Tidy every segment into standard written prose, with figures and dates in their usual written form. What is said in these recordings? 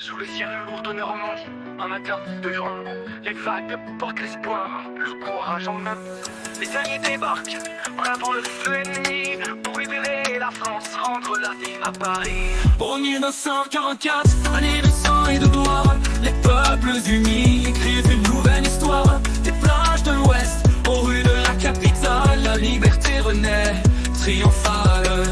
Sous le ciel lourd de Normandie, un matin de juin, les vagues portent l'espoir, le courage en main. Les alliés débarquent, bravant le feu ennemi, pour libérer la France, rendre la vie à Paris. En 1944, année de sang et de gloire, les peuples unis écrivent une nouvelle histoire. Des plages de l'Ouest, aux rues de la capitale, la liberté renaît, triomphale.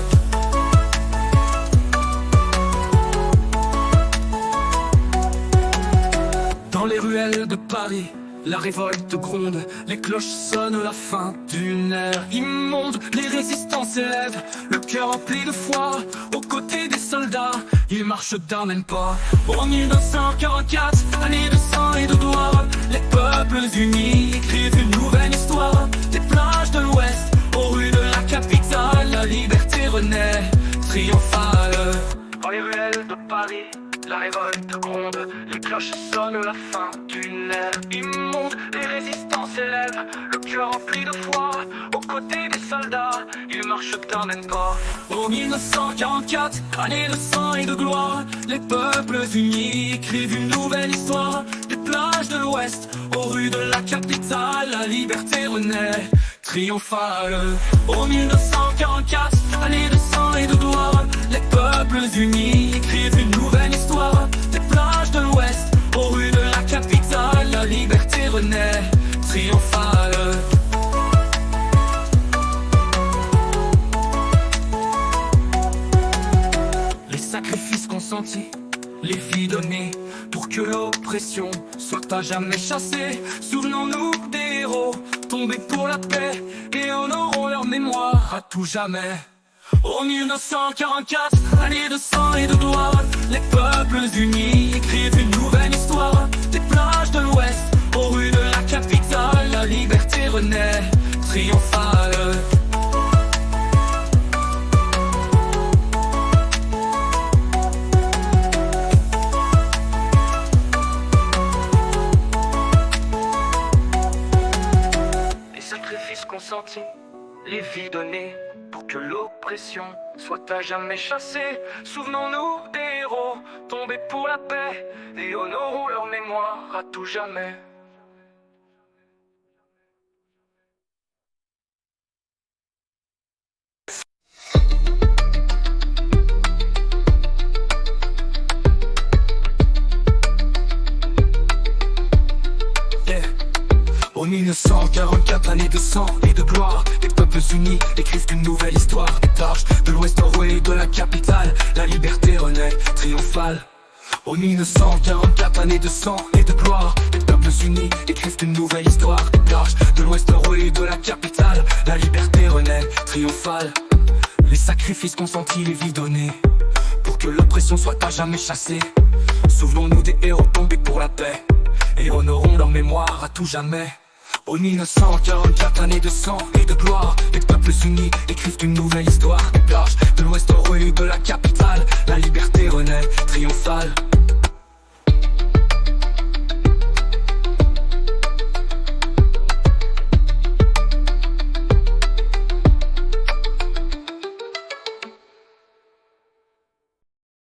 Dans les ruelles de Paris, la révolte gronde, les cloches sonnent la fin d'une ère immonde. Les résistants s'élèvent, le cœur rempli de foi, aux côtés des soldats, ils marchent d'un même pas. En 1944, année de sang et de gloire, les peuples unis écrivent une nouvelle histoire. Des plages de l'Ouest, aux rues de la capitale, la liberté renaît, triomphale. Dans les ruelles de Paris, la révolte gronde, les cloches sonnent la fin d'une ère immonde. Les résistants s'élèvent, le cœur rempli de foi, aux côtés des soldats, ils marchent d'un même pas. En 1944, année de sang et de gloire, les peuples unis écrivent une nouvelle histoire. Des plages de l'Ouest, aux rues de la capitale, la liberté renaît, triomphale. En 1944, année de sang et de gloire, les peuples unis écrivent une nouvelle histoire. Des plages de l'Ouest, aux rues de la capitale, la liberté renaît, triomphale. Les sacrifices consentis, les vies données, pour que l'oppression soit à jamais chassée. Souvenons-nous des héros tombés pour la paix, et honorons leur mémoire à tout jamais. En 1944, année de sang et de gloire, les peuples unis écrivent une nouvelle histoire. Des plages de l'Ouest, aux rues de la capitale, la liberté renaît, triomphale. Les sacrifices consentis, les vies données, pour que l'oppression soit à jamais chassée. Souvenons-nous des héros tombés pour la paix, et honorons leur mémoire à tout jamais. En 1944, année de sang et de gloire, les peuples unis écrivent une nouvelle histoire. Des plages de l'Ouest au et de la capitale, la liberté renaît, triomphale. En 1944, année de sang et de gloire, les peuples unis écrivent une nouvelle histoire. Des plages de l'Ouest au et de la capitale, la liberté renaît, triomphale. Les sacrifices consentis, les vies données, pour que l'oppression soit à jamais chassée. Souvenons-nous des héros tombés pour la paix, et honorons leur mémoire à tout jamais. En 1944, année de sang et de gloire, les peuples unis écrivent une nouvelle histoire. Des plages de l'Ouest aux rues de la capitale, la liberté renaît, triomphale.